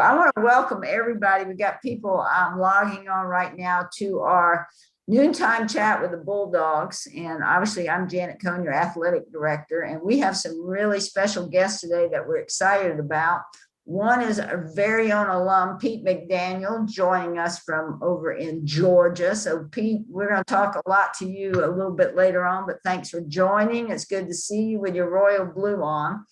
I want to welcome everybody. We got people logging on right now to our Noontime Chat with the Bulldogs. And obviously, I'm Janet Cohn, your athletic director. And we have some really special guests today that we're excited about. One is our very own alum, Pete McDaniel, joining us from over in Georgia. So, Pete, we're going to talk a lot to you a little bit later on, but thanks for joining. It's good to see you with your royal blue on.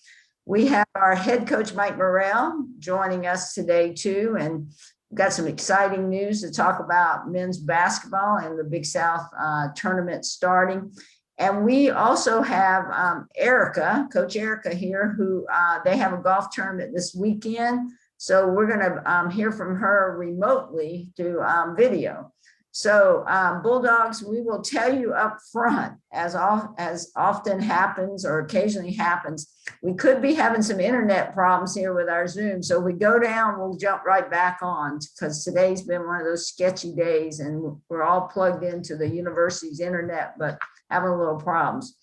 We have our head coach, Mike Morrell, joining us today, too. And we've got some exciting news to talk about men's basketball and the Big South tournament starting. And we also have Coach Erica here, who they have a golf tournament this weekend. So we're going to hear from her remotely through video. So Bulldogs, we will tell you up front, as often happens or occasionally happens, we could be having some internet problems here with our Zoom. So if we go down, we'll jump right back on, because today's been one of those sketchy days and we're all plugged into the university's internet, but having a little problems.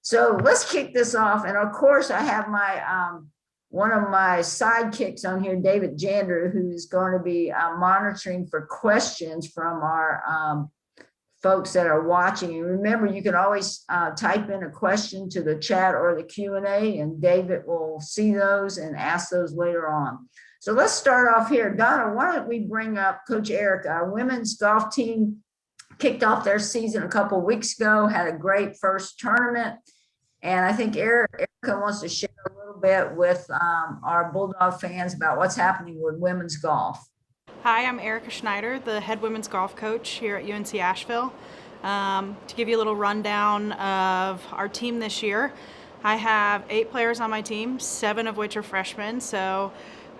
So let's kick this off. And of course, I have my one of my sidekicks on here, David Jander, who's going to be monitoring for questions from our folks that are watching. And remember, you can always type in a question to the chat or the Q&A, and David will see those and ask those later on. So let's start off here. Donna, why don't we bring up Coach Erica? Our women's golf team kicked off their season a couple of weeks ago, had a great first tournament. And I think Erica wants to share a little bit with our Bulldog fans about what's happening with women's golf. Hi, I'm Erica Schneider, the head women's golf coach here at UNC Asheville. To give you a little rundown of our team this year, I have 8 players on my team, 7 of which are freshmen. So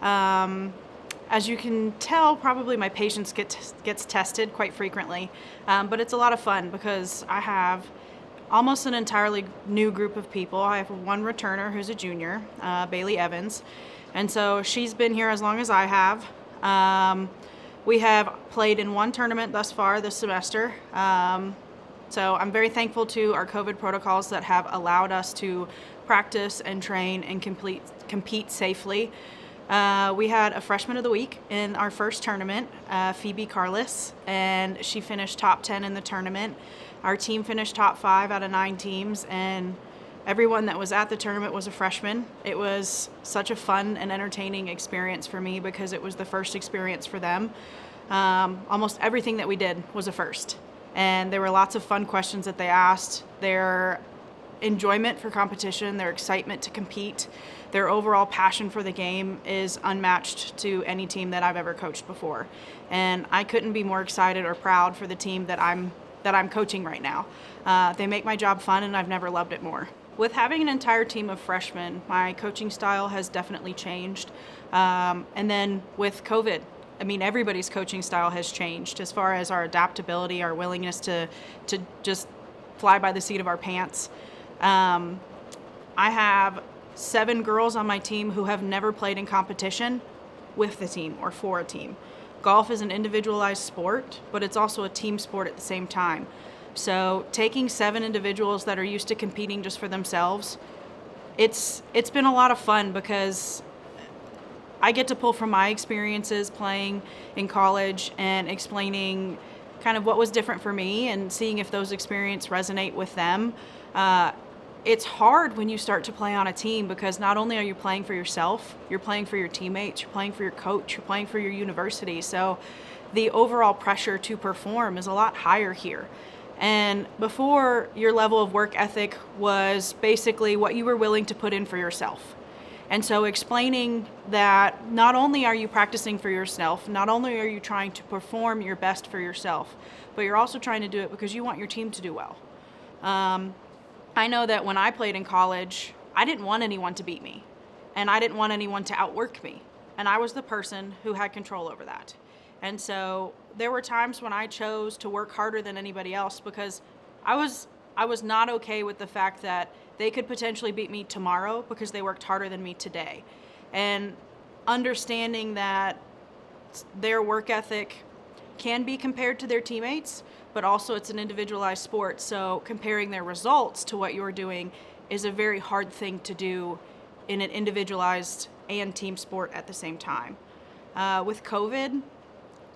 as you can tell, probably my patience gets tested quite frequently. But it's a lot of fun because I have almost an entirely new group of people. I have one returner who's a junior, Bailey Evans. And so she's been here as long as I have. We have played in one tournament thus far this semester. So I'm very thankful to our COVID protocols that have allowed us to practice and train and compete safely. We had a freshman of the week in our first tournament, Phoebe Carlis, and she finished top 10 in the tournament. Our team finished top 5 out of 9 teams, and everyone that was at the tournament was a freshman. It was such a fun and entertaining experience for me because it was the first experience for them. Almost everything that we did was a first, and there were lots of fun questions that they asked. Their enjoyment for competition, their excitement to compete, their overall passion for the game is unmatched to any team that I've ever coached before. And I couldn't be more excited or proud for the team that I'm coaching right now. They make my job fun, and I've never loved it more. With having an entire team of freshmen, my coaching style has definitely changed. And then with COVID, everybody's coaching style has changed as far as our adaptability, our willingness to just fly by the seat of our pants. I have 7 girls on my team who have never played in competition with the team or for a team. Golf is an individualized sport, but it's also a team sport at the same time. So taking 7 individuals that are used to competing just for themselves, it's been a lot of fun because I get to pull from my experiences playing in college and explaining kind of what was different for me and seeing if those experiences resonate with them. It's hard when you start to play on a team because not only are you playing for yourself, you're playing for your teammates, you're playing for your coach, you're playing for your university. So the overall pressure to perform is a lot higher here. And before, your level of work ethic was basically what you were willing to put in for yourself. And so explaining that not only are you practicing for yourself, not only are you trying to perform your best for yourself, but you're also trying to do it because you want your team to do well. I know that when I played in college, I didn't want anyone to beat me, and I didn't want anyone to outwork me, and I was the person who had control over that. And so there were times when I chose to work harder than anybody else because I was not okay with the fact that they could potentially beat me tomorrow because they worked harder than me today. And understanding that their work ethic can be compared to their teammates, but also it's an individualized sport. So comparing their results to what you're doing is a very hard thing to do in an individualized and team sport at the same time. With COVID,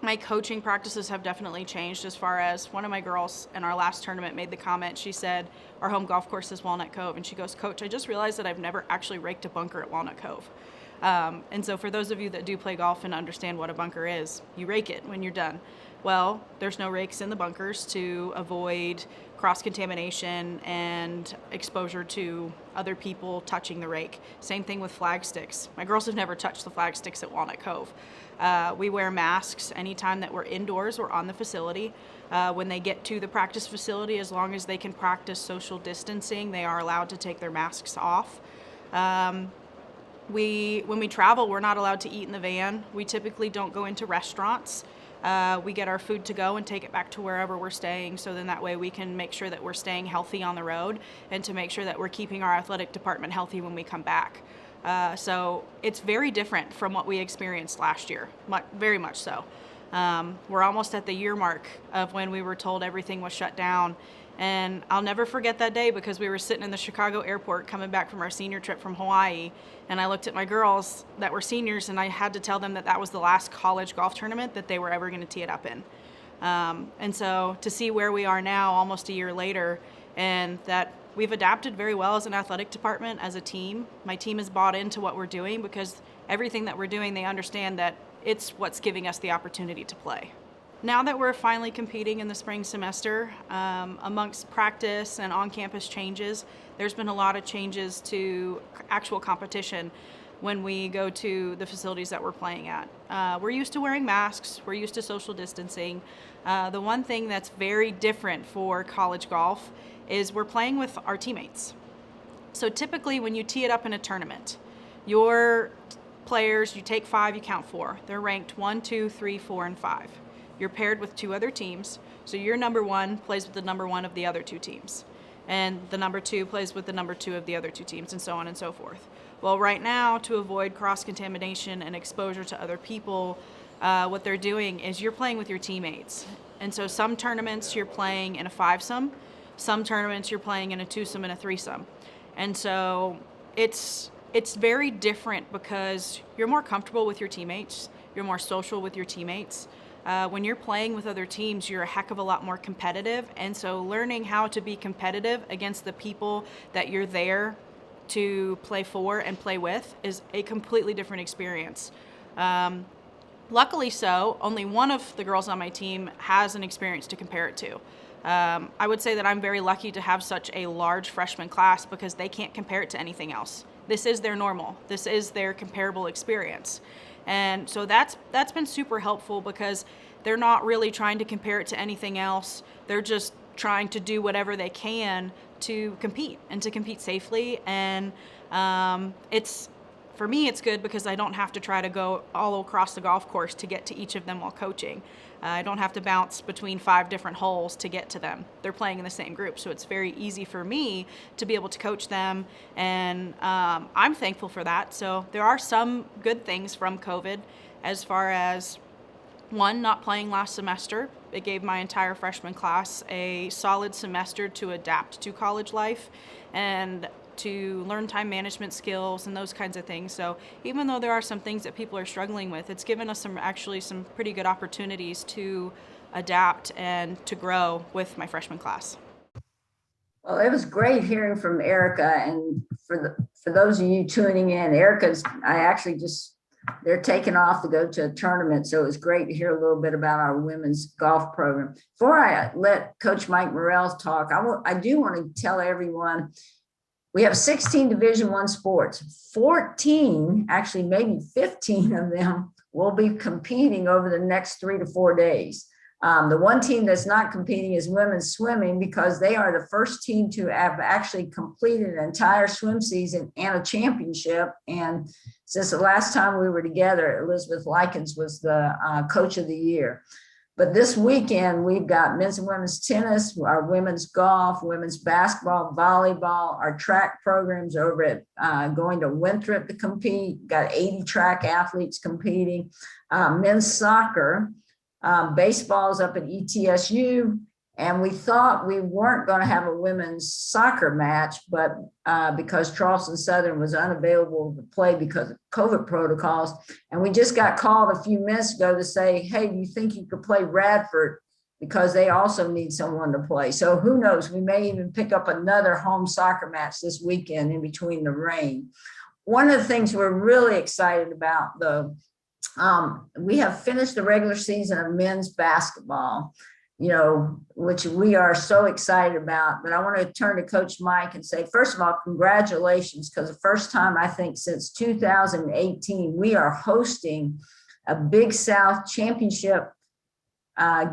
my coaching practices have definitely changed as far as one of my girls in our last tournament made the comment. She said, our home golf course is Walnut Cove. And she goes, Coach, I just realized that I've never actually raked a bunker at Walnut Cove. And so for those of you that do play golf and understand what a bunker is, you rake it when you're done. Well, there's no rakes in the bunkers to avoid cross-contamination and exposure to other people touching the rake. Same thing with flag sticks. My girls have never touched the flag sticks at Walnut Cove. We wear masks anytime that we're indoors or on the facility. When they get to the practice facility, as long as they can practice social distancing, they are allowed to take their masks off. When we travel, we're not allowed to eat in the van. We typically don't go into restaurants. We get our food to go and take it back to wherever we're staying, so then that way we can make sure that we're staying healthy on the road and to make sure that we're keeping our athletic department healthy when we come back. So it's very different from what we experienced last year, very much so. We're almost at the year mark of when we were told everything was shut down. And I'll never forget that day because we were sitting in the Chicago airport coming back from our senior trip from Hawaii. And I looked at my girls that were seniors and I had to tell them that that was the last college golf tournament that they were ever going to tee it up in. And so to see where we are now, almost a year later, and that we've adapted very well as an athletic department, as a team. My team has bought into what we're doing because everything that we're doing, they understand that it's what's giving us the opportunity to play. Now that we're finally competing in the spring semester, amongst practice and on-campus changes, there's been a lot of changes to actual competition when we go to the facilities that we're playing at. We're used to wearing masks, we're used to social distancing. The one thing that's very different for college golf is we're playing with our teammates. So typically when you tee it up in a tournament, your players, you take 5, you count 4. They're ranked 1, 2, 3, 4, and 5. You're paired with 2 other teams, so your number 1 plays with the number 1 of the other 2 teams. And the number 2 plays with the number 2 of the other 2 teams, and so on and so forth. Well, right now, to avoid cross-contamination and exposure to other people, what they're doing is you're playing with your teammates. And so some tournaments you're playing in a 5-some, some tournaments you're playing in a 2-some and a 3-some. And so it's very different because you're more comfortable with your teammates, you're more social with your teammates. When you're playing with other teams, you're a heck of a lot more competitive. And so learning how to be competitive against the people that you're there to play for and play with is a completely different experience. Luckily so, only one of the girls on my team has an experience to compare it to. I would say that I'm very lucky to have such a large freshman class because they can't compare it to anything else. This is their normal. This is their comparable experience. And so that's been super helpful because they're not really trying to compare it to anything else. They're just trying to do whatever they can to compete and to compete safely. And for me, it's good because I don't have to try to go all across the golf course to get to each of them while coaching. I don't have to bounce between 5 different holes to get to them. They're playing in the same group, so it's very easy for me to be able to coach them, and I'm thankful for that. So there are some good things from COVID as far as, one, not playing last semester. It gave my entire freshman class a solid semester to adapt to college life and to learn time management skills and those kinds of things. So even though there are some things that people are struggling with, it's given us some pretty good opportunities to adapt and to grow with my freshman class. Well, it was great hearing from Erica, and for those of you tuning in, they're taking off to go to a tournament, so it was great to hear a little bit about our women's golf program. Before I let Coach Mike Morrell talk, I do want to tell everyone, we have 16 Division I sports. 14, actually maybe 15 of them will be competing over the next 3 to 4 days. The one team that's not competing is women's swimming because they are the first team to have actually completed an entire swim season and a championship. And since the last time we were together, Elizabeth Likens was the coach of the year. But this weekend, we've got men's and women's tennis, our women's golf, women's basketball, volleyball, our track programs over at going to Winthrop to compete. Got 80 track athletes competing. Men's soccer, baseball's up at ETSU, And we thought we weren't going to have a women's soccer match, but because Charleston Southern was unavailable to play because of COVID protocols. And we just got called a few minutes ago to say, hey, do you think you could play Radford? Because they also need someone to play. So who knows? We may even pick up another home soccer match this weekend in between the rain. One of the things we're really excited about, though, we have finished the regular season of men's basketball, which we are so excited about. But I want to turn to Coach Mike and say, first of all, congratulations, because the first time I think since 2018, we are hosting a Big South Championship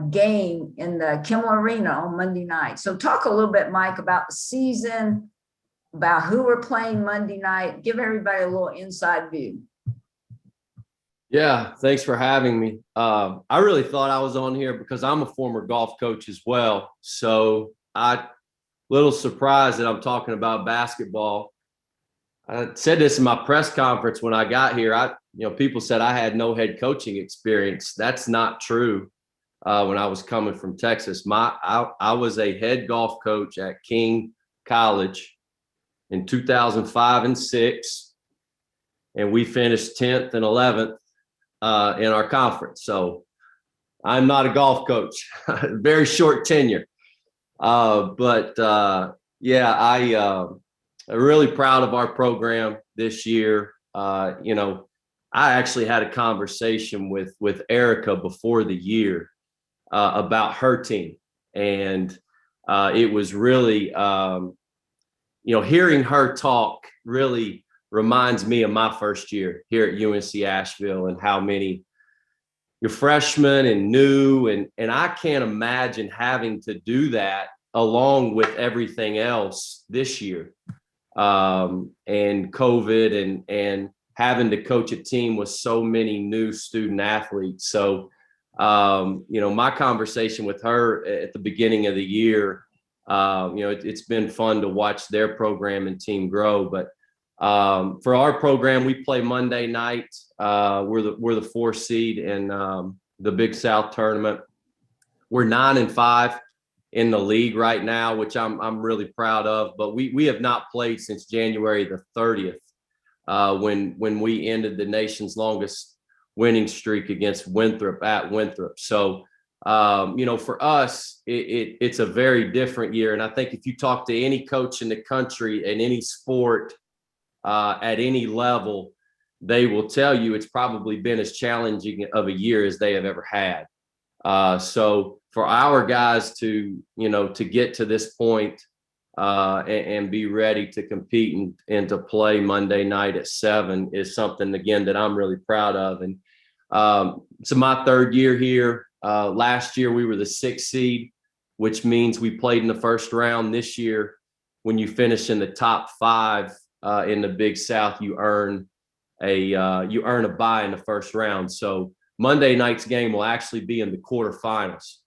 game in the Kimmel Arena on Monday night. So talk a little bit, Mike, about the season, about who we're playing Monday night. Give everybody a little inside view. Yeah, thanks for having me. I really thought I was on here because I'm a former golf coach as well. So I little surprised that I'm talking about basketball. I said this in my press conference when I got here. People said I had no head coaching experience. That's not true. When I was coming from Texas, I was a head golf coach at King College in 2005 and 6, and we finished 10th and 11th. In our conference. So I'm not a golf coach, very short tenure. I'm really proud of our program this year. I actually had a conversation with Erica before the year about her team. And it was really, hearing her talk really reminds me of my first year here at UNC Asheville and how many you're freshmen and new. And I can't imagine having to do that along with everything else this year. And COVID and having to coach a team with so many new student athletes. So, my conversation with her at the beginning of the year, it's been fun to watch their program and team grow. But for our program, we play Monday night. We're the 4th seed in the Big South tournament. We're 9-5 in the league right now, which I'm really proud of. But we have not played since January the 30th, when we ended the nation's longest winning streak against Winthrop at Winthrop. So for us, it's a very different year. And I think if you talk to any coach in the country in any sport, at any level, they will tell you it's probably been as challenging of a year as they have ever had. So for our guys to get to this point and be ready to compete and to play Monday night at 7 is something, again, that I'm really proud of. And so my 3rd year here. Last year we were the 6th seed, which means we played in the first round. This year, when you finish in the top 5 in the Big South, you earn a bye in the first round. So Monday night's game will actually be in the quarterfinals.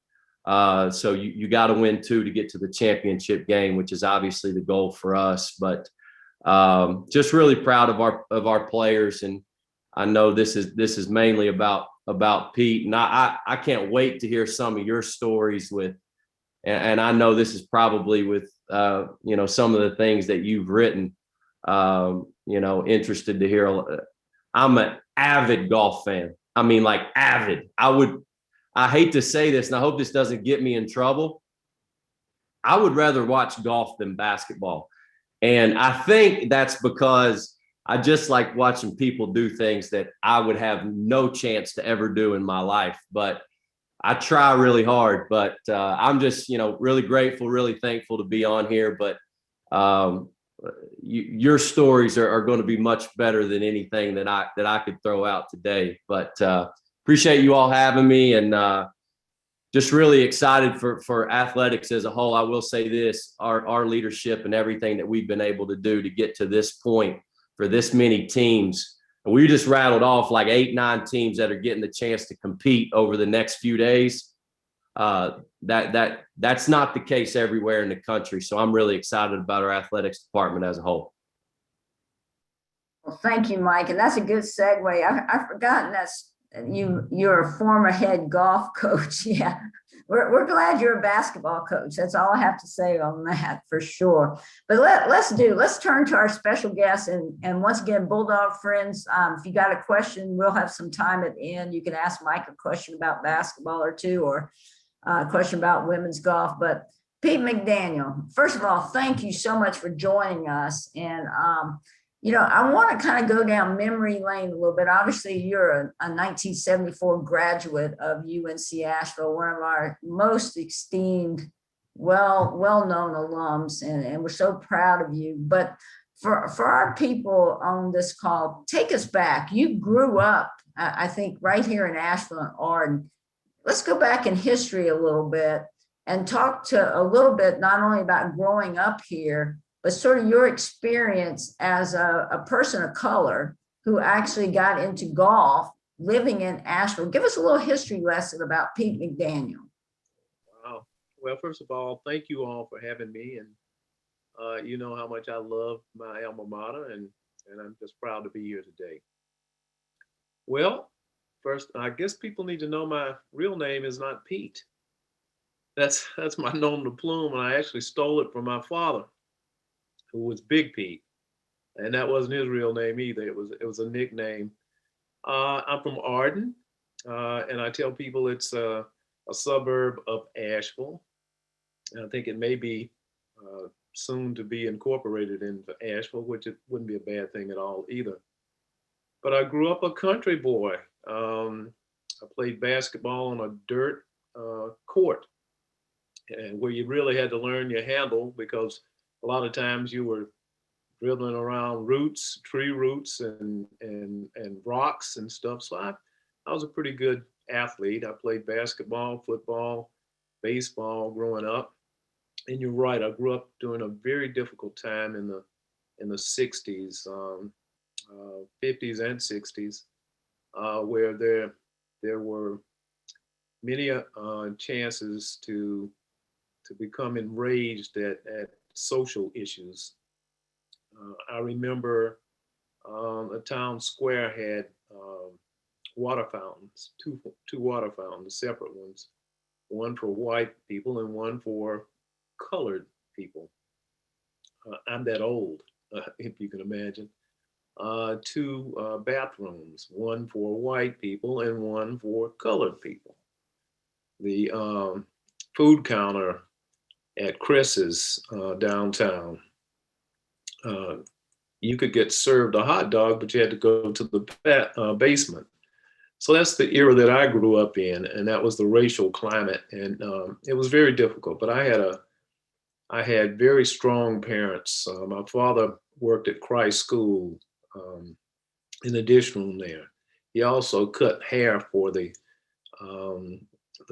So you got to win 2 to get to the championship game, which is obviously the goal for us. But just really proud of our players, and I know this is mainly about Pete, and I can't wait to hear some of your stories and I know this is probably with some of the things that you've written. Interested to hear. I'm an avid golf fan. I mean, like avid. I hate to say this, and I hope this doesn't get me in trouble. I would rather watch golf than basketball. And I think that's because I just like watching people do things that I would have no chance to ever do in my life. But I try really hard. But I'm just, really grateful, really thankful to be on here. But your stories are going to be much better than anything that I could throw out today. But appreciate you all having me, and just really excited for athletics as a whole. I will say this, our leadership and everything that we've been able to do to get to this point for this many teams. And we just rattled off like 8-9 teams that are getting the chance to compete over the next few days. That's not the case everywhere in the country. So I'm really excited about our athletics department as a whole. Well, thank you, Mike. And that's a good segue. I've forgotten you're a former head golf coach. Yeah. we're glad you're a basketball coach. That's all I have to say on that for sure. But let's turn to our special guest. And once again, Bulldog friends, if you got a question, we'll have some time at the end. You can ask Mike a question about basketball or two, or a question about women's golf. But Pete McDaniel, first of all, thank you so much for joining us. And I want to kind of go down memory lane a little bit. Obviously, you're a 1974 graduate of UNC Asheville, one of our most esteemed, well-known alums, and we're so proud of you. But for our people on this call, take us back. You grew up, I think, right here in Asheville and Arden. Let's go back in history a little bit and talk to a little bit, not only about growing up here, but sort of your experience as a person of color who actually got into golf living in Asheville. Give us a little history lesson about Pete McDaniel. Wow. Well, first of all, thank you all for having me. And you know how much I love my alma mater, and I'm just proud to be here today. Well, first, I guess people need to know my real name is not Pete. That's my nom de plume, and I actually stole it from my father, who was Big Pete, and that wasn't his real name either. It was a nickname. I'm from Arden, and I tell people it's a suburb of Asheville. And I think it may be soon to be incorporated into Asheville, which it wouldn't be a bad thing at all either. But I grew up a country boy. I played basketball on a dirt court, and where you really had to learn your handle, because a lot of times you were dribbling around roots, tree roots, and rocks and stuff. So I was a pretty good athlete. I played basketball, football, baseball growing up. And you're right, I grew up during a very difficult time in the 60s, 50s and 60s, where there were many chances to become enraged at social issues. I remember a town square had water fountains, two water fountains, separate ones, one for white people and one for colored people. I'm that old, if you can imagine. Two bathrooms, one for white people and one for colored people. The food counter at Chris's downtown, you could get served a hot dog, but you had to go to the basement. So that's the era that I grew up in, and that was the racial climate, and it was very difficult. But I had very strong parents. My father worked at Christ School in the dish room there. He also cut hair for the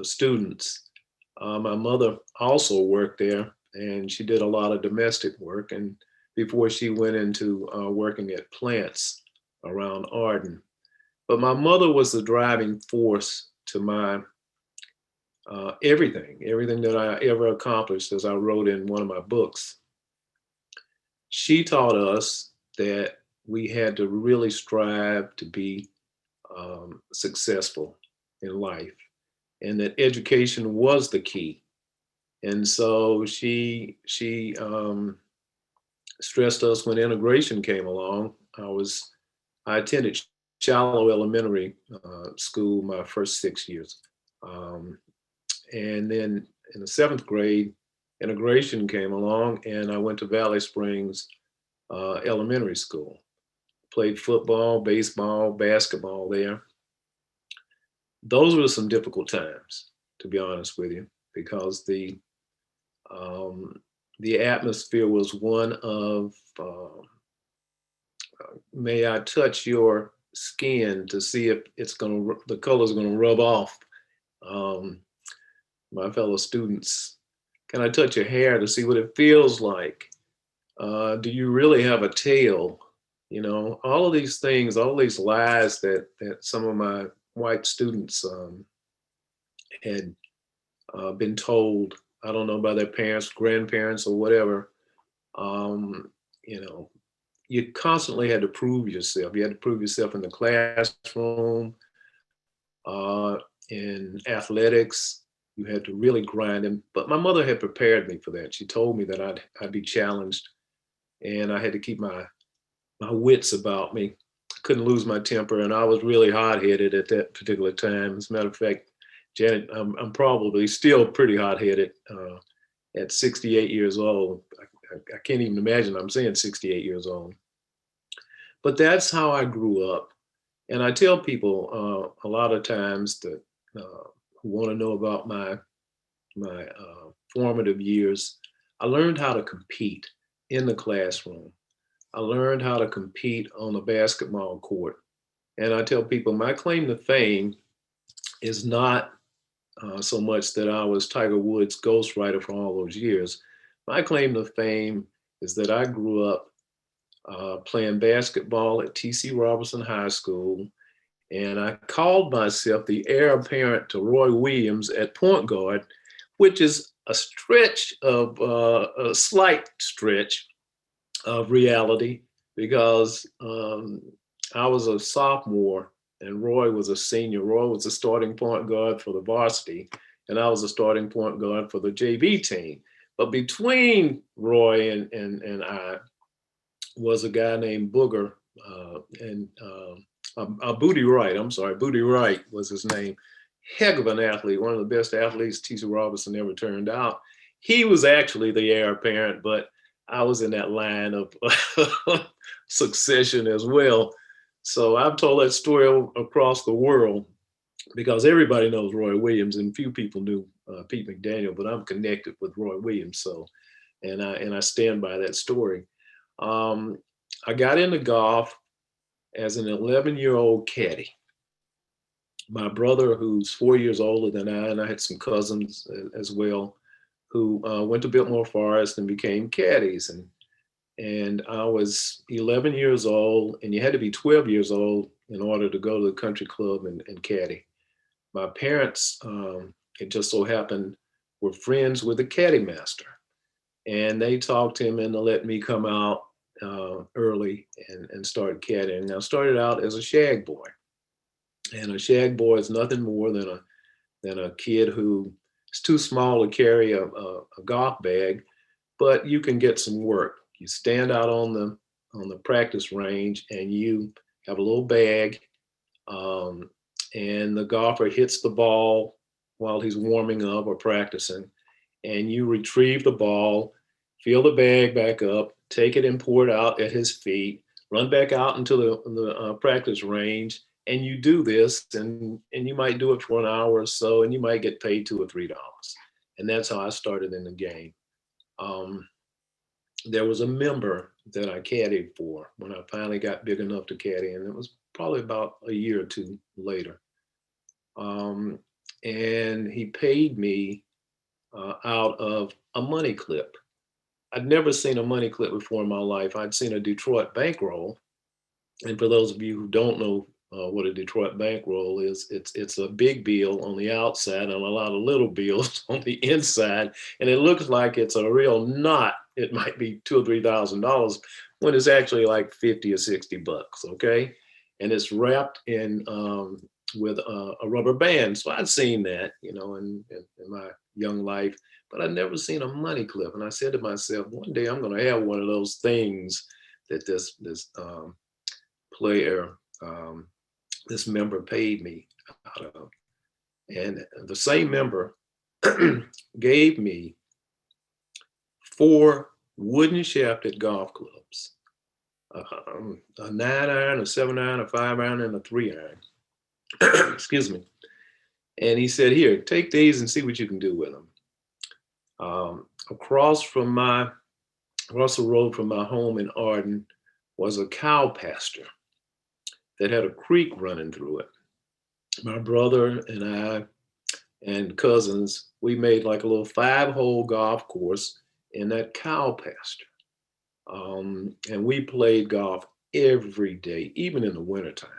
students. My mother also worked there, and she did a lot of domestic work, and before she went into working at plants around Arden. But my mother was the driving force to my everything that I ever accomplished, as I wrote in one of my books. She taught us that we had to really strive to be successful in life, and that education was the key. And so she stressed us when integration came along. I attended Shallow Elementary School my first 6 years. And then in the 7th grade, integration came along, and I went to Valley Springs Elementary School. Played football, baseball, basketball there. Those were some difficult times, to be honest with you, because the atmosphere was one of, may I touch your skin to see if the color's gonna rub off. My fellow students, can I touch your hair to see what it feels like? Do you really have a tail? You know, all of these things, all these lies that some of my white students had been told, I don't know, by their parents, grandparents, or whatever. You know, you constantly had to prove yourself. You had to prove yourself in the classroom, in athletics, You had to really grind them. But my mother had prepared me for that. She told me that I'd be challenged, and I had to keep my wits about me. I couldn't lose my temper, and I was really hot-headed at that particular time. As a matter of fact, Janet, I'm probably still pretty hot-headed at 68 years old. I can't even imagine I'm saying 68 years old. But that's how I grew up. And I tell people a lot of times that who want to know about my formative years, I learned how to compete in the classroom. I learned how to compete on the basketball court. And I tell people my claim to fame is not so much that I was Tiger Woods' ghostwriter for all those years. My claim to fame is that I grew up playing basketball at T.C. Robertson High School, and I called myself the heir apparent to Roy Williams at point guard, which is a slight stretch of reality, because I was a sophomore and Roy was a senior. Roy was a starting point guard for the varsity, and I was a starting point guard for the JV team. But between Roy and I was a guy named Booger, Booty Wright. I'm sorry, Booty Wright was his name. Heck of an athlete, one of the best athletes T.C. Robertson ever turned out. He was actually the heir apparent, but I was in that line of succession as well. So I've told that story across the world because everybody knows Roy Williams, and few people knew Pete McDaniel, but I'm connected with Roy Williams. So, and I stand by that story. I got into golf as an 11-year-old caddy. My brother, who's 4 years older than I, and I had some cousins as well, who went to Biltmore Forest and became caddies. And I was 11 years old, and you had to be 12 years old in order to go to the country club and caddy. My parents, it just so happened, were friends with the caddy master. And they talked him into letting me come out early and start caddying. I started out as a shag boy. And a shag boy is nothing more than a kid who is too small to carry a golf bag, but you can get some work. You stand out on the practice range and you have a little bag, and the golfer hits the ball while he's warming up or practicing, and you retrieve the ball, fill the bag back up, take it and pour it out at his feet, run back out into the practice range, and you do this, and you might do it for an hour or so, and you might get paid $2 or $3. And that's how I started in the game. There was a member that I caddied for when I finally got big enough to caddy, and it was probably about a year or two later. And he paid me out of a money clip. I'd never seen a money clip before in my life. I'd seen a Detroit bankroll. And for those of you who don't know what a Detroit bankroll is, it's a big bill on the outside and a lot of little bills on the inside. And it looks like it's a real knot. It might be $2,000 or $3,000 when it's actually like 50 or 60 bucks, okay? And it's wrapped in with a rubber band. So I'd seen that, in my young life, but I'd never seen a money clip. And I said to myself, one day I'm going to have one of those things that this player, this member paid me out of. And the same member gave me 4 wooden shafted golf clubs, a 9-iron, a 7-iron, a 5-iron, and a 3-iron. Excuse me. And he said, here, take these and see what you can do with them. Across the road from my home in Arden was a cow pasture that had a creek running through it. My brother and I and cousins, we made like a little 5-hole golf course in that cow pasture. And we played golf every day, even in the wintertime.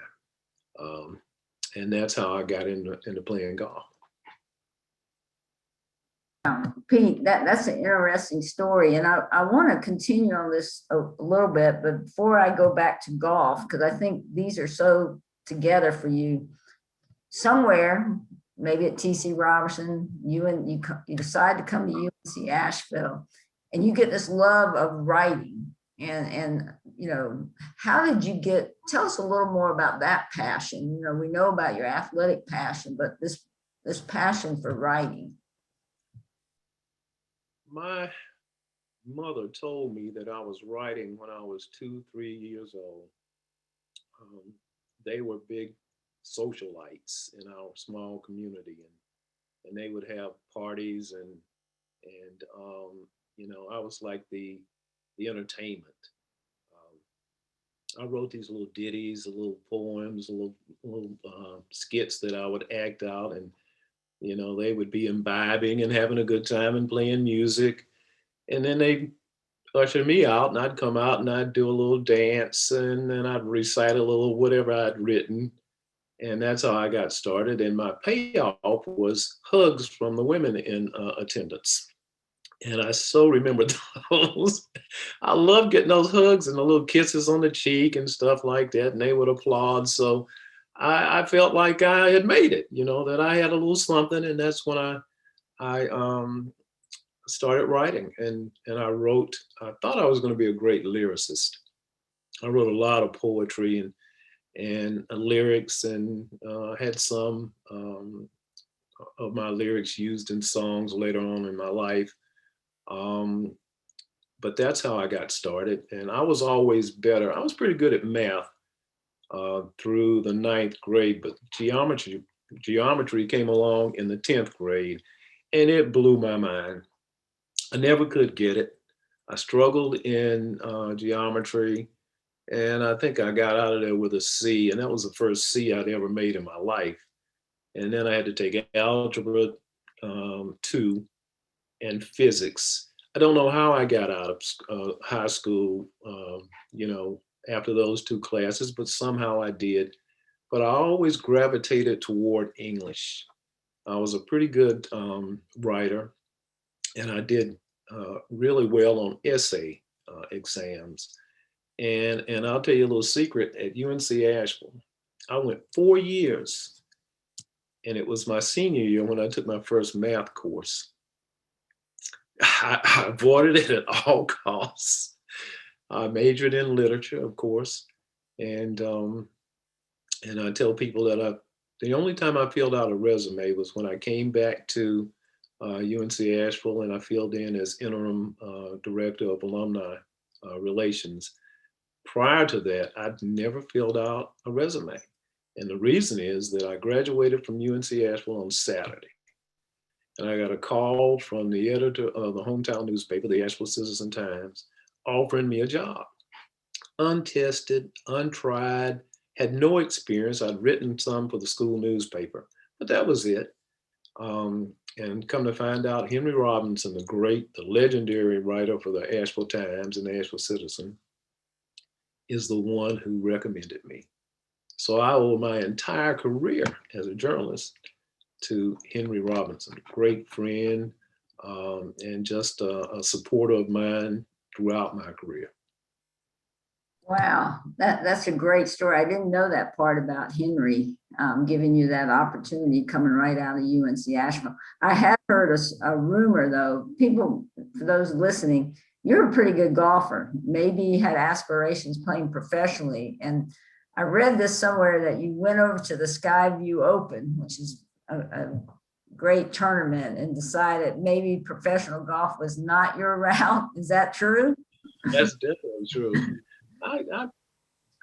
And that's how I got into playing golf. Pete, that's an interesting story. And I want to continue on this a little bit, but before I go back to golf, because I think these are so together for you, somewhere maybe at TC Robertson, you decide to come to UNC Asheville, and you get this love of writing. And how did you tell us a little more about that passion? We know about your athletic passion, but this passion for writing. My mother told me that I was writing when I was 2, 3 years old. They were big socialites in our small community, and they would have parties, and I was like the entertainment. I wrote these little ditties, little poems, little skits that I would act out, and they would be imbibing and having a good time and playing music, and then they usher me out, and I'd come out and I'd do a little dance, and then I'd recite a little whatever I'd written. And that's how I got started. And my payoff was hugs from the women in attendance. And I so remember those. I love getting those hugs and the little kisses on the cheek and stuff like that. And they would applaud. So I felt like I had made it, that I had a little something. And that's when I started writing. And I thought I was going to be a great lyricist. I wrote a lot of poetry and lyrics, and had some of my lyrics used in songs later on in my life. But that's how I got started. And I was always better. I was pretty good at math through the 9th grade, but geometry came along in the 10th grade, and it blew my mind. I never could get it. I struggled in geometry, and I think I got out of there with a C, and that was the first C I'd ever made in my life. And then I had to take algebra 2 and physics. I don't know how I got out of high school, after those 2 classes, but somehow I did. But I always gravitated toward English. I was a pretty good writer, and I did really well on essay exams. And I'll tell you a little secret, at UNC Asheville, I went 4 years, and it was my senior year when I took my first math course. I avoided it at all costs. I majored in literature, of course, and I tell people that the only time I filled out a resume was when I came back to UNC Asheville, and I filled in as interim director of alumni relations. Prior to that, I'd never filled out a resume. And the reason is that I graduated from UNC Asheville on Saturday. And I got a call from the editor of the hometown newspaper, the Asheville Citizen-Times, offering me a job. Untested, untried, had no experience. I'd written some for the school newspaper, but that was it. And come to find out, Henry Robinson, the legendary writer for the Asheville Times and the Asheville Citizen, is the one who recommended me. So I owe my entire career as a journalist to Henry Robinson, a great friend, and just a supporter of mine throughout my career. Wow, that's a great story. I didn't know that part about Henry giving you that opportunity coming right out of UNC Asheville. I have heard a rumor, though. People, for those listening, you're a pretty good golfer. Maybe you had aspirations playing professionally. And I read this somewhere that you went over to the Skyview Open, which is a great tournament, and decided maybe professional golf was not your route. Is that true? That's definitely true. I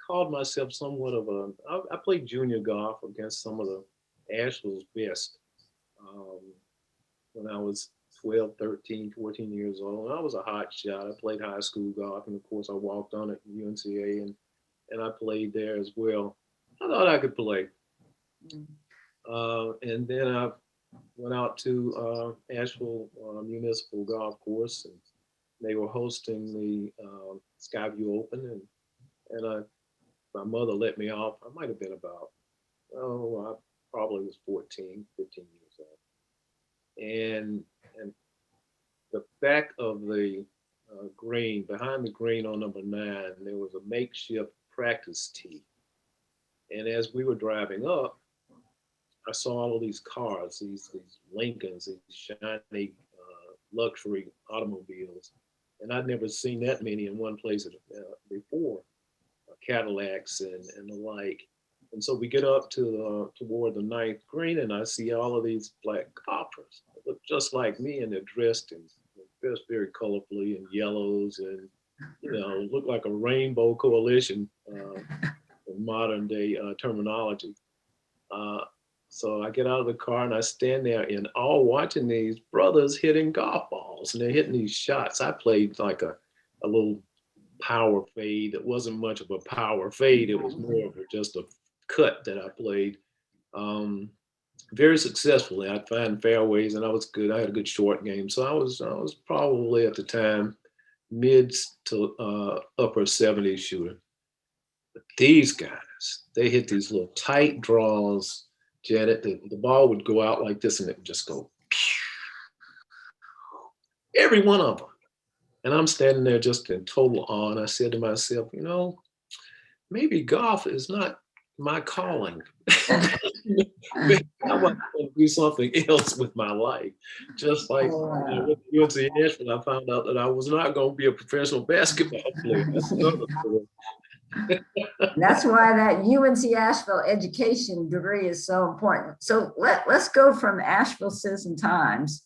called myself somewhat of I played junior golf against some of the Asheville's best when I was 12, 13, 14 years old. And I was a hot shot. I played high school golf, and of course I walked on at UNCA, and I played there as well. I thought I could play. And then I went out to Asheville Municipal Golf Course, and they were hosting the Skyview Open, and my mother let me off. I might have been about, I probably was 14, 15 years old. And the back of the green, behind the green on number 9, there was a makeshift practice tee. And as we were driving up, I saw all of these cars, these Lincolns, these shiny luxury automobiles, and I'd never seen that many in one place before, Cadillacs and the like. And so we get up to toward the ninth green, and I see all of these black golfers that look just like me, and they're dressed very colorfully in yellows, and look like a rainbow coalition in modern day terminology. So I get out of the car and I stand there in awe watching these brothers hitting golf balls, and they're hitting these shots. I played like a little power fade. It wasn't much of a power fade. It was more of just a cut that I played. Very successfully. I'd find fairways, and I was good. I had a good short game. So I was probably at the time mid to upper 70s shooter. But these guys, they hit these little tight draws. Janet, the ball would go out like this, and it would just go, every one of them. And I'm standing there just in total awe. And I said to myself, maybe golf is not my calling. Maybe I want to do something else with my life. Just like with UNC Asheville, I found out that I was not going to be a professional basketball player. That's another story. That's why that UNC Asheville education degree is so important. So let's go from Asheville Citizen Times.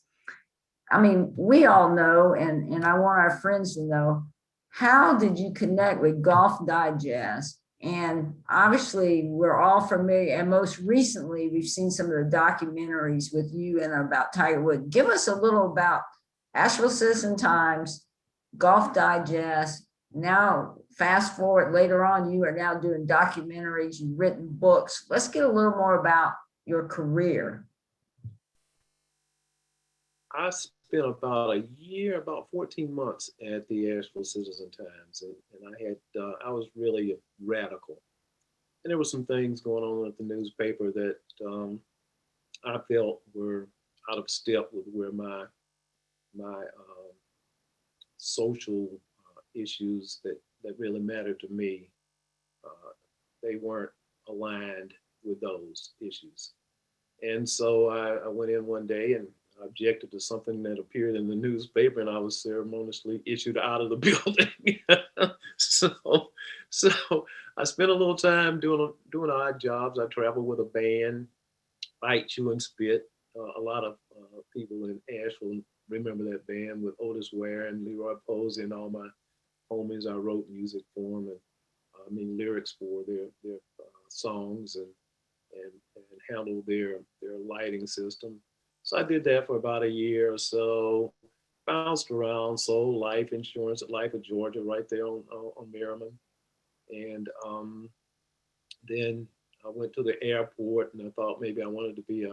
I mean, we all know, and I want our friends to know, how did you connect with Golf Digest? And obviously, we're all familiar, and most recently, we've seen some of the documentaries with you and about Tiger Woods. Give us a little about Asheville Citizen Times, Golf Digest. Now, fast forward later on, you are now doing documentaries, you've written books. Let's get a little more about your career. I spent about a year, about 14 months at the Asheville Citizen Times, and I was really radical. And there were some things going on at the newspaper that I felt were out of step with where my social issues that really mattered to me, they weren't aligned with those issues. And so I went in one day and objected to something that appeared in the newspaper, and I was ceremoniously issued out of the building. So I spent a little time doing odd jobs. I traveled with a band, Bite, Chew, and Spit. A lot of people in Asheville remember that band with Otis Ware and Leroy Posey and all my homies. I wrote music for them, and lyrics for their songs and handled their lighting system. So I did that for about a year or so, bounced around, sold life insurance at Life of Georgia right there on Merriman. And then I went to the airport, and I thought maybe I wanted to be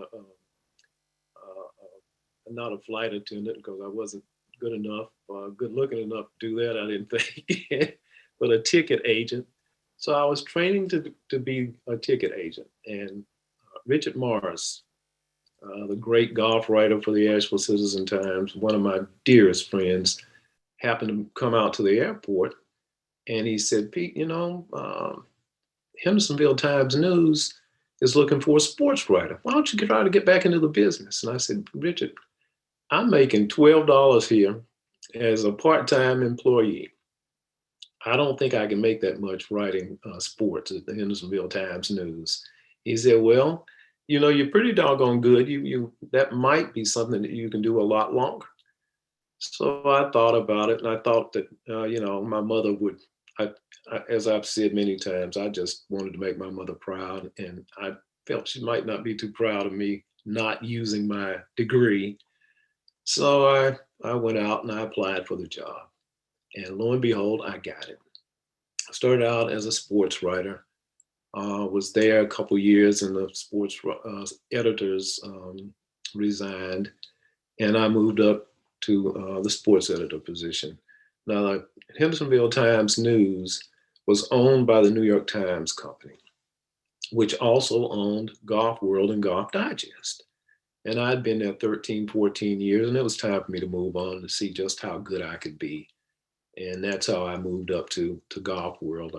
not a flight attendant, because I wasn't good enough, good looking enough to do that, I didn't think, but a ticket agent. So I was training to be a ticket agent. And Richard Morris, the great golf writer for the Asheville Citizen Times, one of my dearest friends, happened to come out to the airport, and he said, Pete, Hendersonville Times News is looking for a sports writer. Why don't you try to get back into the business? And I said, Richard, I'm making $12 here as a part-time employee. I don't think I can make that much writing sports at the Hendersonville Times News. He said, well, you're pretty doggone good. That might be something that you can do a lot longer. So I thought about it, and I thought that, my mother would, as I've said many times, I just wanted to make my mother proud, and I felt she might not be too proud of me not using my degree. So I went out and I applied for the job, and lo and behold, I got it. I started out as a sports writer. Was there a couple years, and the sports editors resigned, and I moved up to the sports editor position. Now, the Hendersonville Times News was owned by the New York Times Company, which also owned Golf World and Golf Digest. And I'd been there 13, 14 years, and it was time for me to move on to see just how good I could be. And that's how I moved up to Golf World.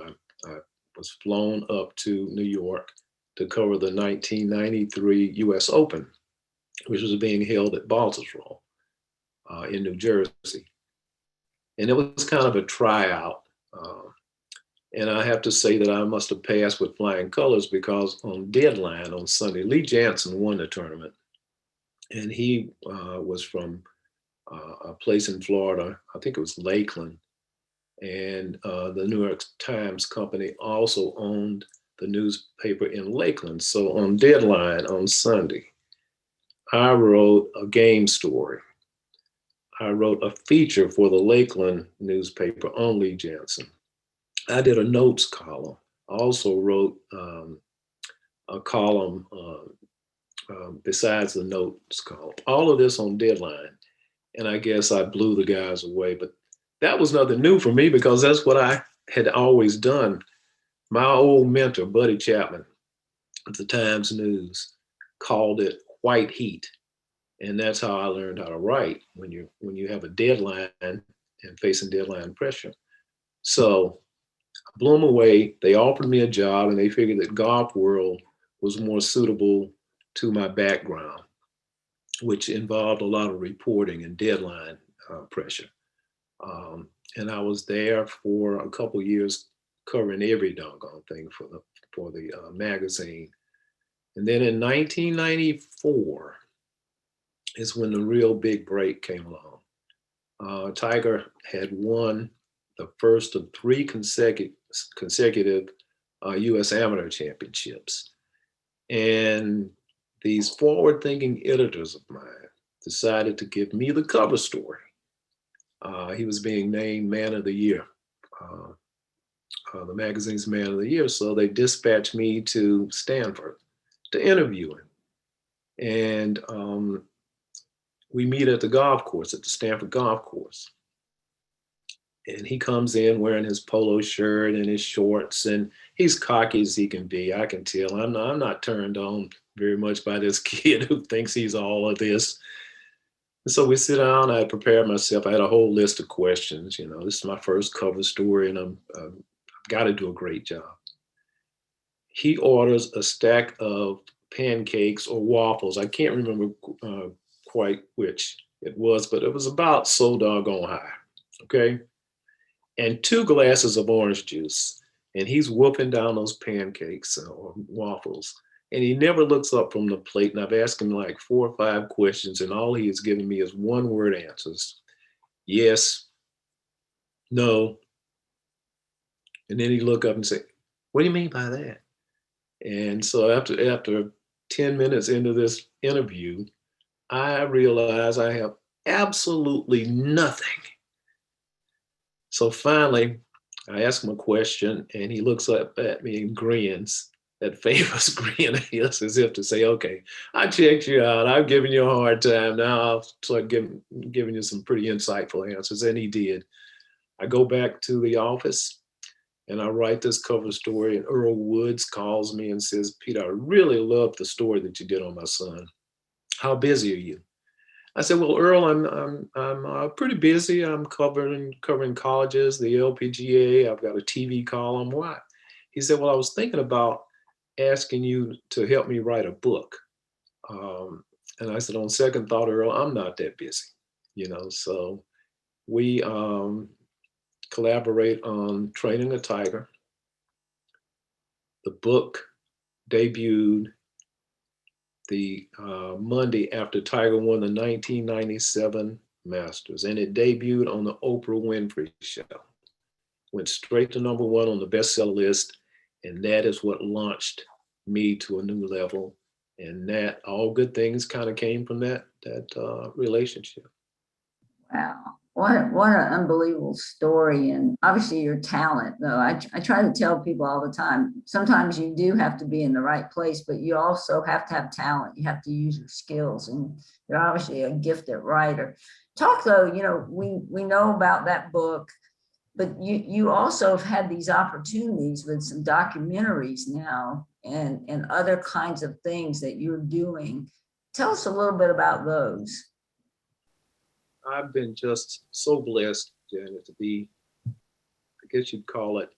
I was flown up to New York to cover the 1993 U.S. Open, which was being held at Baltusrol in New Jersey. And it was kind of a tryout. And I have to say that I must have passed with flying colors, because on deadline on Sunday, Lee Jansen won the tournament. And he was from a place in Florida, I think it was Lakeland. And the New York Times company also owned the newspaper in Lakeland. So on deadline on Sunday, I wrote a game story. I wrote a feature for the Lakeland newspaper on Lee Jansen. I did a notes column. I also wrote a column besides the notes column. All of this on deadline. And I guess I blew the guys away. But that was nothing new for me, because that's what I had always done. My old mentor, Buddy Chapman, at the Times News, called it white heat. And that's how I learned how to write, when you have a deadline and facing deadline pressure. So I blew them away. They offered me a job, and they figured that Golf World was more suitable to my background, which involved a lot of reporting and deadline pressure. And I was there for a couple of years, covering every doggone thing for the magazine. And then in 1994 is when the real big break came along. Tiger had won the first of 3 consecutive U.S. Amateur Championships. And these forward-thinking editors of mine decided to give me the cover story. He was being named Man of the Year, the magazine's Man of the Year. So they dispatched me to Stanford to interview him. And we meet at the golf course, at the Stanford golf course. And he comes in wearing his polo shirt and his shorts, and he's cocky as he can be. I can tell. I'm not turned on very much by this kid who thinks he's all of this. And so we sit down. I prepared myself. I had a whole list of questions. You know, this is my first cover story, and I've got to do a great job. He orders a stack of pancakes or waffles. I can't remember quite which it was, but it was about so doggone high. Okay. And 2 glasses of orange juice. And he's whooping down those pancakes or waffles. And he never looks up from the plate. And I've asked him like 4 or 5 questions, and all he has given me is 1-word answers. Yes, no. And then he'd look up and say, "What do you mean by that?" And so after 10 minutes into this interview, I realize I have absolutely nothing. So finally, I ask him a question, and he looks up at me and grins, that famous grin of his, as if to say, "Okay, I checked you out. I've given you a hard time. Now I'll start giving you some pretty insightful answers." And he did. I go back to the office, and I write this cover story, and Earl Woods calls me and says, "Pete, I really love the story that you did on my son. How busy are you?" I said, "Well, Earl, I'm pretty busy. I'm covering colleges, the LPGA. I've got a TV column. Why?" He said, "Well, I was thinking about asking you to help me write a book." And I said, "On second thought, Earl, I'm not that busy, you know." So we collaborate on Training a Tiger. The book debuted the Monday after Tiger won the 1997 Masters, and it debuted on the Oprah Winfrey Show. Went straight to #1 on the bestseller list, and that is what launched me to a new level. And that all good things kind of came from that relationship. Wow. What an unbelievable story. And obviously your talent, though. I try to tell people all the time, sometimes you do have to be in the right place, but you also have to have talent. You have to use your skills, and you're obviously a gifted writer. Talk though, you know, we know about that book, but you also have had these opportunities with some documentaries now and other kinds of things that you're doing. Tell us a little bit about those. I've been just so blessed, Janet, to be, I guess you'd call it,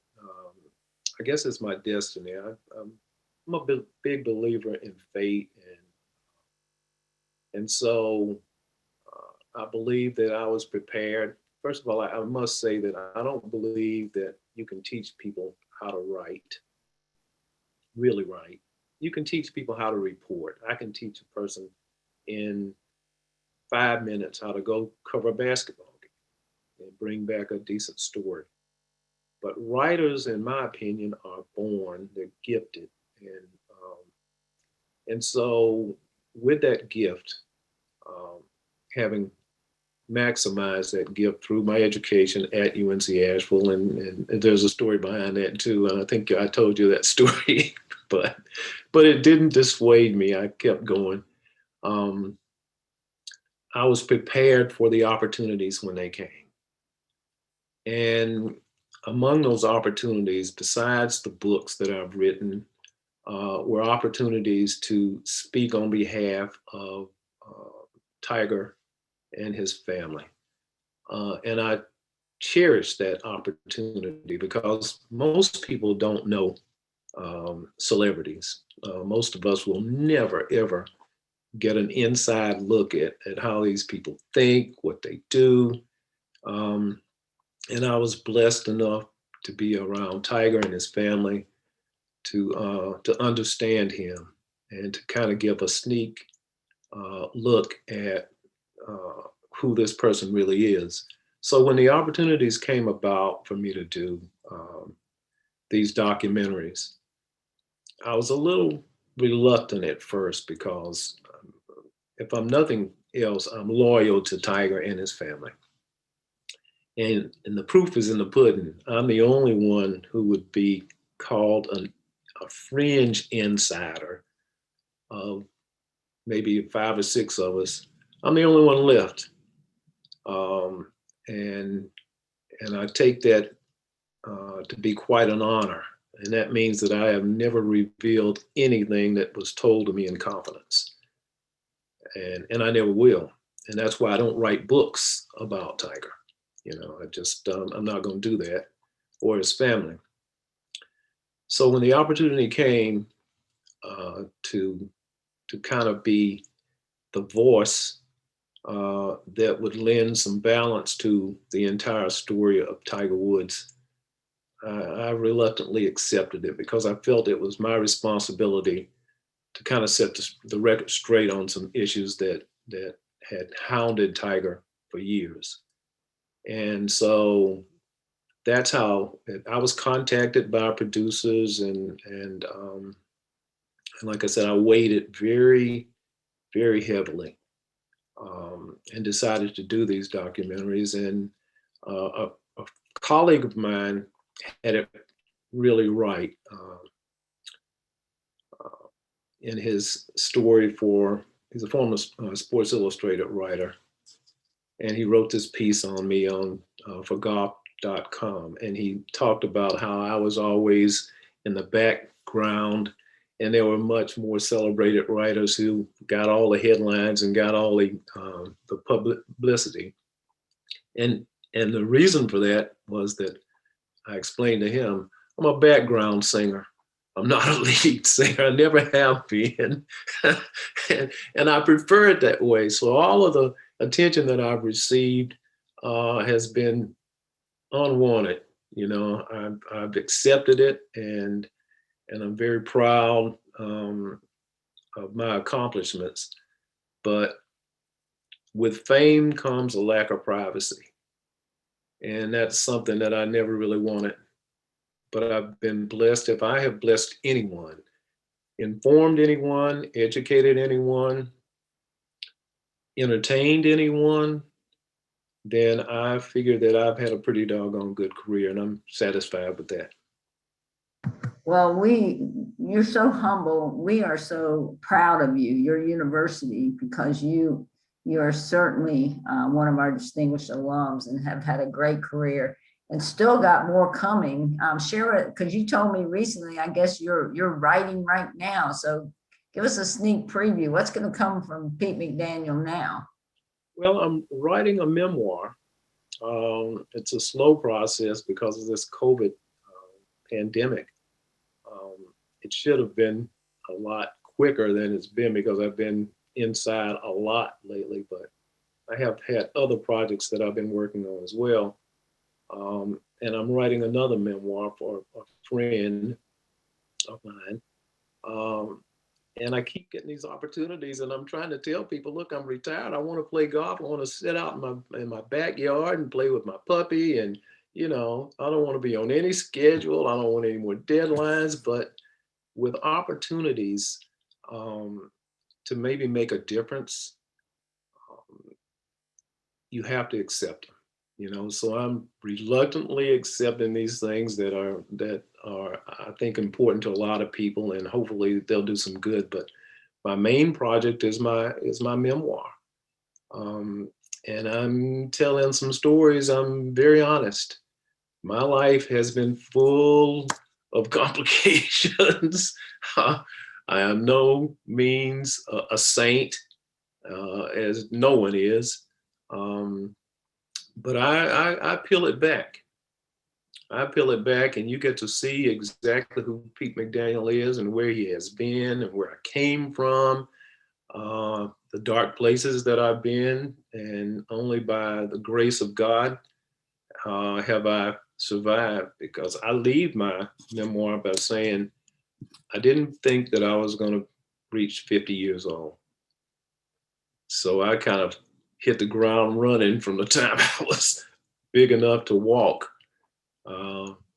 I guess it's my destiny. I'm I'm a big believer in fate, and so I believe that I was prepared. First of all, I must say that I don't believe that you can teach people how to write, really write. You can teach people how to report. I can teach a person in 5 minutes how to go cover a basketball game and bring back a decent story. But writers, in my opinion, are born, they're gifted. And so with that gift, um, having maximized that gift through my education at UNC Asheville, and there's a story behind that too. And I think I told you that story, but it didn't dissuade me. I kept going. Um, I was prepared for the opportunities when they came. And among those opportunities, besides the books that I've written, were opportunities to speak on behalf of Tiger and his family. And I cherish that opportunity because most people don't know celebrities. Most of us will never, ever get an inside look at how these people think, what they do. And I was blessed enough to be around Tiger and his family to understand him and to kind of give a sneak look at who this person really is. So when the opportunities came about for me to do these documentaries, I was a little reluctant at first because if I'm nothing else, I'm loyal to Tiger and his family. And the proof is in the pudding. I'm the only one who would be called a fringe insider of maybe 5 or 6 of us. I'm the only one left. And I take that to be quite an honor. And that means that I have never revealed anything that was told to me in confidence. And I never will. And that's why I don't write books about Tiger. I just, I'm not going to do that, or his family. So when the opportunity came to kind of be the voice that would lend some balance to the entire story of Tiger Woods, I reluctantly accepted it because I felt it was my responsibility to kind of set the record straight on some issues that had hounded Tiger for years. And so that's how I was contacted by producers, and like I said, I weighed it very, very heavily, and decided to do these documentaries. And a colleague of mine had it really right in his story he's a former Sports Illustrated writer, and he wrote this piece on me for golf.com, and he talked about how I was always in the background, and there were much more celebrated writers who got all the headlines and got all the publicity. And the reason for that was that I explained to him, I'm a background singer. I'm not a lead singer. I never have been. and I prefer it that way. So all of the attention that I've received has been unwanted. I've accepted it, and I'm very proud of my accomplishments. But with fame comes a lack of privacy. And that's something that I never really wanted. But I've been blessed. If I have blessed anyone, informed anyone, educated anyone, entertained anyone, then I figure that I've had a pretty doggone good career, and I'm satisfied with that. Well, you're so humble. We are so proud of you, your university, because you are certainly one of our distinguished alums and have had a great career and still got more coming. Share it, because you told me recently, I guess you're writing right now. So give us a sneak preview. What's going to come from Pete McDaniel now? Well, I'm writing a memoir. It's a slow process because of this COVID pandemic. It should have been a lot quicker than it's been because I've been inside a lot lately, but I have had other projects that I've been working on as well. And I'm writing another memoir for a friend of mine. And I keep getting these opportunities, and I'm trying to tell people, look, I'm retired. I want to play golf. I want to sit out in my backyard and play with my puppy. And, I don't want to be on any schedule. I don't want any more deadlines, but with opportunities to maybe make a difference, you have to accept them, so I'm reluctantly accepting these things that are I think important to a lot of people, and hopefully they'll do some good. But my main project is my memoir, and I'm telling some stories. I'm very honest. My life has been full of complications. I am no means a saint, as no one is. But I peel it back. I peel it back, and you get to see exactly who Pete McDaniel is and where he has been and where I came from, the dark places that I've been, and only by the grace of God have I survived, because I leave my memoir by saying I didn't think that I was going to reach 50 years old. So I kind of hit the ground running from the time I was big enough to walk.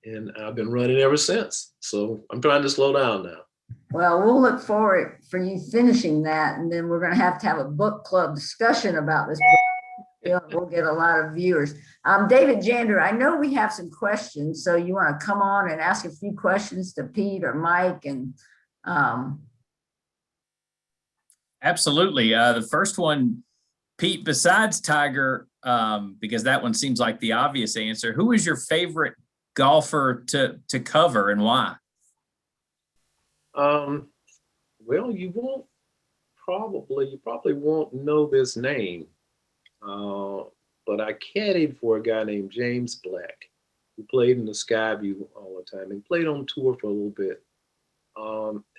And I've been running ever since. So I'm trying to slow down now. Well, we'll look forward for you finishing that. And then we're going to have a book club discussion about this book. We'll get a lot of viewers. David Jander, I know we have some questions. So you want to come on and ask a few questions to Pete or Mike? And Absolutely. The first one, Pete, besides Tiger, because that one seems like the obvious answer, who is your favorite golfer to cover and why? Well, you probably won't know this name, but I caddied for a guy named James Black, who played in the Skyview all the time and played on tour for a little bit.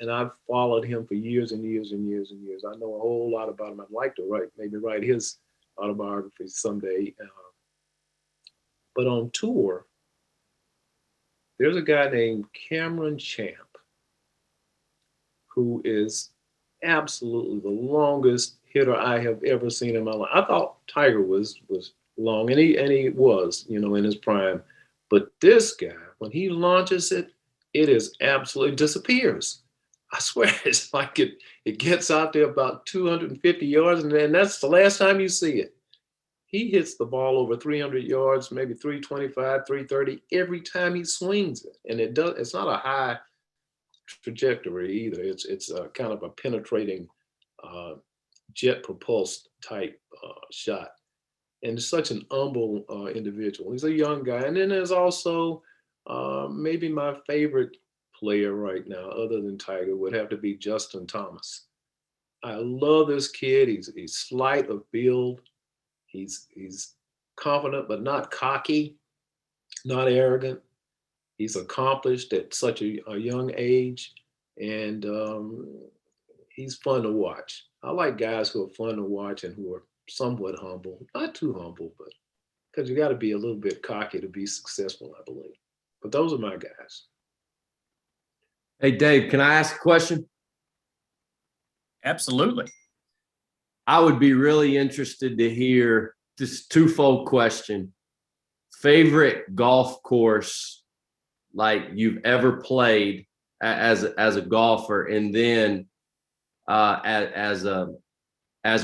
And I've followed him for years and years and years and years. I know a whole lot about him. I'd like to maybe write his autobiography someday. But on tour, there's a guy named Cameron Champ, who is absolutely the longest hitter I have ever seen in my life. I thought Tiger was long, and he was, in his prime. But this guy, when he launches it, it is absolutely disappears. I swear, it's like it gets out there about 250 yards, and then that's the last time you see it. He hits the ball over 300 yards, maybe 325, 330 every time he swings it. And it's not a high trajectory either. It's a kind of a penetrating jet propulsed type shot. And such an humble individual. He's a young guy. And then there's also maybe my favorite player right now, other than Tiger, would have to be Justin Thomas. I love this kid. He's slight of build. He's confident, but not cocky, not arrogant. He's accomplished at such a young age, and he's fun to watch. I like guys who are fun to watch and who are somewhat humble, not too humble, but because you got to be a little bit cocky to be successful, I believe. But those are my guys. Hey, Dave, can I ask a question? Absolutely. I would be really interested to hear this twofold question. Favorite golf course like you've ever played as a golfer, and then as a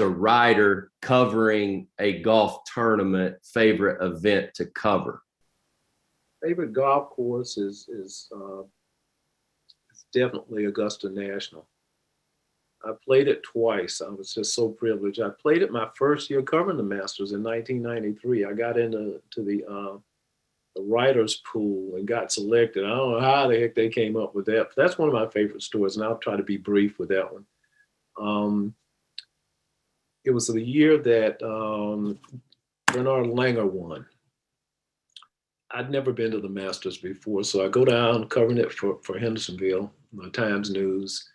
writer covering a golf tournament, favorite event to cover? Favorite golf course is definitely Augusta National. I played it twice. I was just so privileged. I played it my first year covering the Masters in 1993. I got into the writers pool and got selected. I don't know how the heck they came up with that, but that's one of my favorite stories, and I'll try to be brief with that one. It was the year that Bernard Langer won. I'd never been to the Masters before, so I go down covering it for Hendersonville, Times News,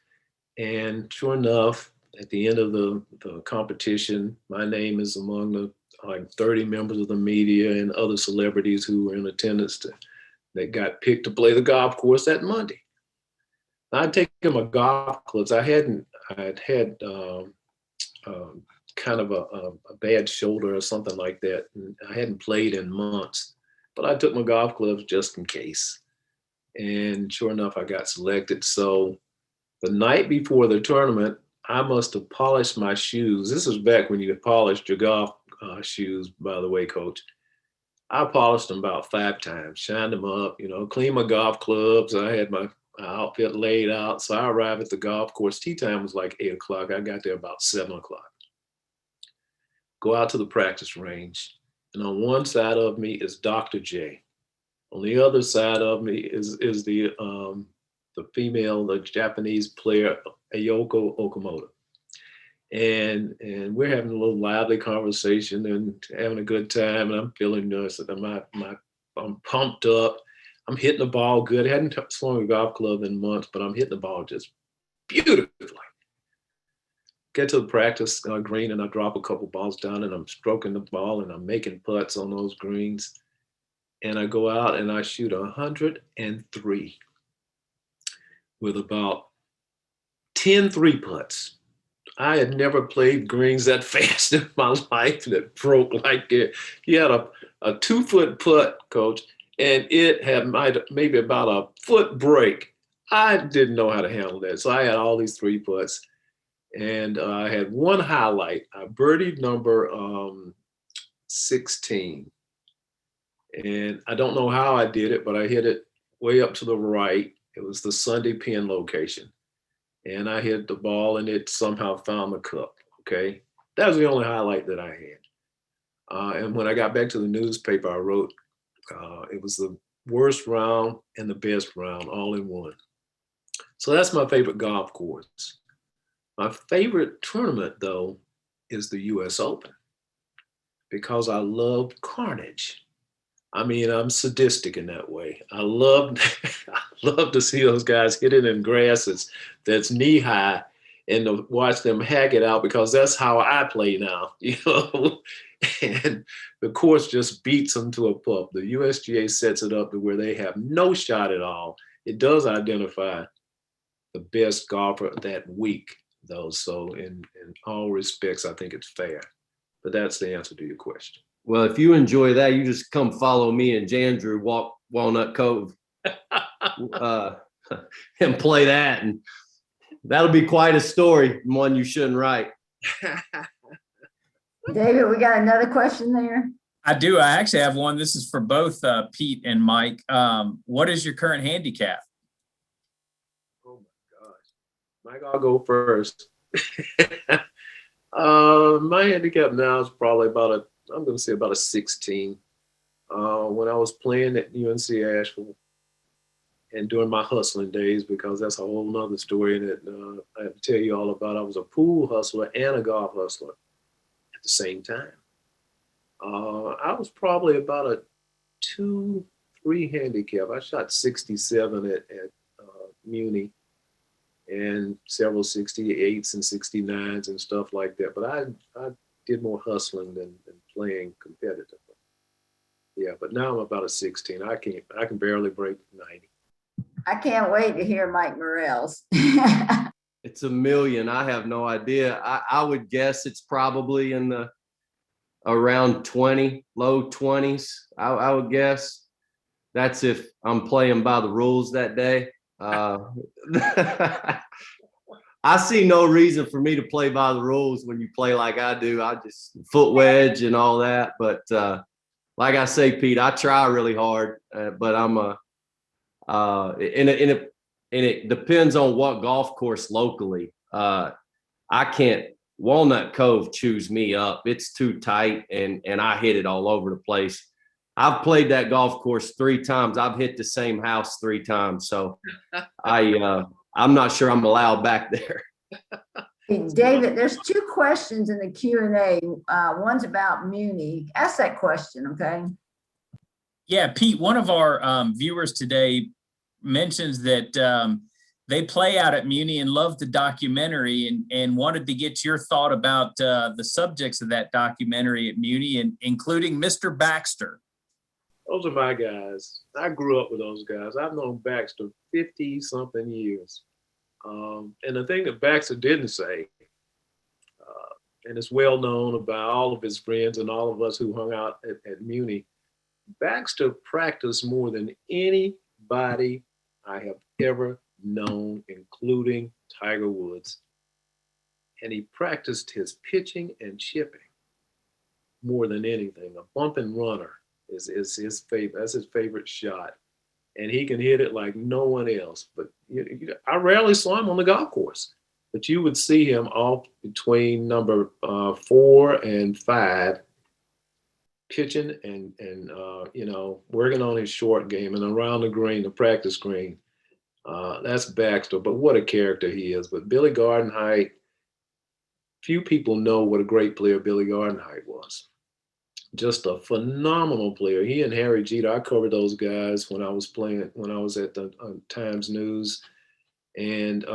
And sure enough, at the end of the competition, my name is among the like 30 members of the media and other celebrities who were in attendance that got picked to play the golf course that Monday. I'd taken my golf clubs. I'd had kind of a bad shoulder or something like that. And I hadn't played in months, but I took my golf clubs just in case. And sure enough, I got selected. So the night before the tournament, I must have polished my shoes. This was back when you polished your golf shoes, by the way, Coach. I polished them about 5 times, shined them up, cleaned my golf clubs. I had my outfit laid out. So I arrived at the golf course. Tee time was like 8 o'clock. I got there about 7 o'clock. Go out to the practice range. And on one side of me is Dr. J. On the other side of me is the female, the Japanese player, Ayoko Okamoto. And we're having a little lively conversation and having a good time. And I'm feeling nervous. I'm pumped up. I'm hitting the ball good. I hadn't swung a golf club in months, but I'm hitting the ball just beautifully. Get to the practice green and I drop a couple balls down and I'm stroking the ball and I'm making putts on those greens. And I go out and I shoot 103 with about 10 3-putts. I had never played greens that fast in my life that broke like it. He had a 2-foot putt, Coach, and it had maybe about a foot break. I didn't know how to handle that. So I had all these 3-putts. And I had one highlight. I birdied number 16. And I don't know how I did it, but I hit it way up to the right. It was the Sunday pin location. And I hit the ball and it somehow found the cup, okay? That was the only highlight that I had. And when I got back to the newspaper, I wrote, it was the worst round and the best round all in one. So that's my favorite golf course. My favorite tournament, though, is the U.S. Open because I love carnage. I mean, I'm sadistic in that way. I love to see those guys hit it in grasses that's knee high and to watch them hack it out because that's how I play now, And the course just beats them to a pulp. The USGA sets it up to where they have no shot at all. It does identify the best golfer that week, though. So in all respects, I think it's fair. But that's the answer to your question. Well, if you enjoy that, you just come follow me and Jandrew walk Walnut Cove and play that. And that'll be quite a story, one you shouldn't write. David, we got another question there. I do. I actually have one. This is for both Pete and Mike. What is your current handicap? Oh my gosh. Mike, I'll go first. My handicap now is probably I'm going to say about a 16. When I was playing at UNC Asheville and during my hustling days, because that's a whole nother story that I have to tell you all about. I was a pool hustler and a golf hustler at the same time. I was probably about a 2-3 handicap. I shot 67 at Muni and several 68s and 69s and stuff like that. But I did more hustling than playing competitively. Yeah, but now I'm about a 16. I can barely break 90. I can't wait to hear Mike Morrell's. It's a million. I have no idea. I would guess it's probably in the around 20, low 20s. I would guess. That's if I'm playing by the rules that day. I see no reason for me to play by the rules when you play like I do. I just foot wedge and all that. But like I say, Pete, I try really hard, but I'm and it depends on what golf course locally. I can't. Walnut Cove chews me up. It's too tight, and I hit it all over the place. I've played that golf course 3 times. I've hit the same house 3 times, so I'm not sure I'm allowed back there. Hey, David, there's 2 questions in the Q&A. One's about Muni. Ask that question, okay? Yeah, Pete, one of our viewers today mentions that they play out at Muni and loved the documentary and wanted to get your thought about the subjects of that documentary at Muni, and including Mr. Baxter. Those are my guys. I grew up with those guys. I've known Baxter 50-something years. And the thing that Baxter didn't say, and it's well known about all of his friends and all of us who hung out at Muni, Baxter practiced more than anybody I have ever known, including Tiger Woods. And he practiced his pitching and chipping more than anything. A bump and runner is his favorite. That's his favorite shot. And he can hit it like no one else. But I rarely saw him on the golf course. But you would see him off between number 4 and 5, pitching and working on his short game and around the green, the practice green. That's Baxter, but what a character he is. But Billy Gardenhite, few people know what a great player Billy Gardenhite was. Just a phenomenal player. He and Harry Jeter, I covered those guys when I was at the Times News, and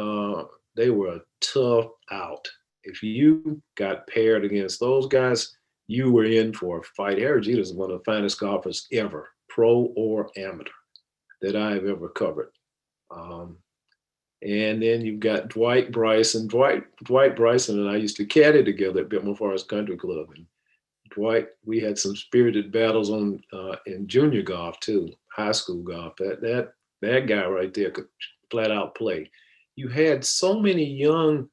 they were a tough out. If you got paired against those guys, you were in for a fight. Harry Jeter is one of the finest golfers ever, pro or amateur, that I've ever covered. And then you've got Dwight Bryson. Dwight Bryson and I used to caddy together at Biltmore Forest Country Club. And Dwight, we had some spirited battles in junior golf too, high school golf. That guy right there could flat out play. You had so many young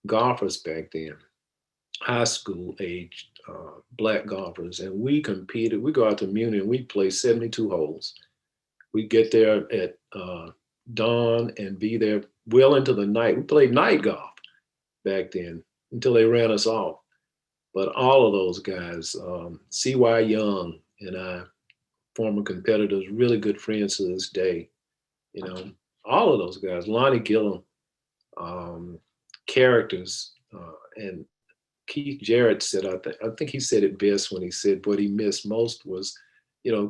golfers back then, high school age black golfers, and we competed. We go out to Muni and we play 72 holes. We get there at dawn and be there well into the night. We played night golf back then until they ran us off. But all of those guys, C.Y. Young and I, former competitors, really good friends to this day. All of those guys, Lonnie Gillum, characters, and Keith Jarrett said, I think he said it best when he said what he missed most was,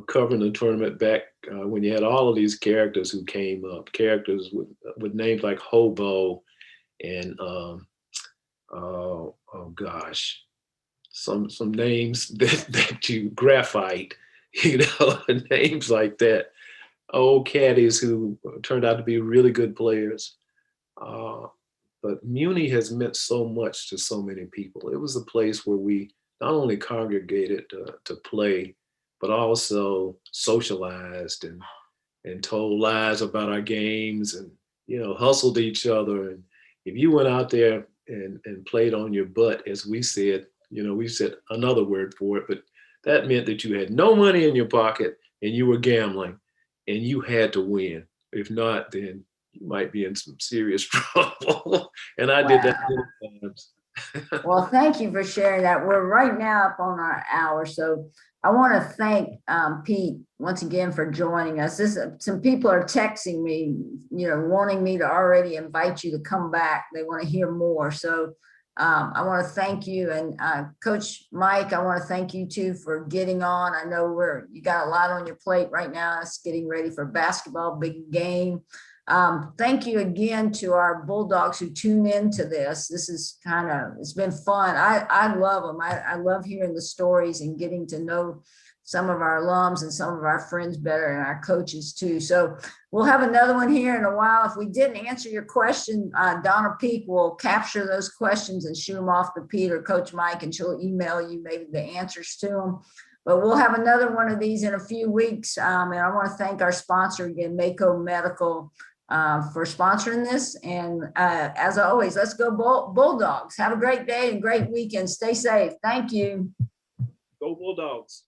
covering the tournament back when you had all of these characters who came up, characters with names like Hobo and some names that you graphite, names like that. Old caddies who turned out to be really good players. But Muni has meant so much to so many people. It was a place where we not only congregated to play, but also socialized and told lies about our games and, hustled each other. And if you went out there and played on your butt, as we said, we said another word for it, but that meant that you had no money in your pocket and you were gambling and you had to win. If not, then you might be in some serious trouble. And I did that many times. Well, thank you for sharing that. We're right now up on our hour. So I want to thank Pete once again for joining us. Some people are texting me, wanting me to already invite you to come back. They want to hear more. So I want to thank you. And Coach Mike, I want to thank you too for getting on. I know you got a lot on your plate right now. It's getting ready for basketball, big game. Thank you again to our Bulldogs who tune into this. This is it's been fun. I love them. I love hearing the stories and getting to know some of our alums and some of our friends better and our coaches too. So we'll have another one here in a while. If we didn't answer your question, Donna Peak will capture those questions and shoot them off to Pete or Coach Mike, and she'll email you maybe the answers to them. But we'll have another one of these in a few weeks. And I want to thank our sponsor again, Mako Medical, for sponsoring this. And as always, let's go Bulldogs. Have a great day and great weekend. Stay safe. Thank you. Go Bulldogs.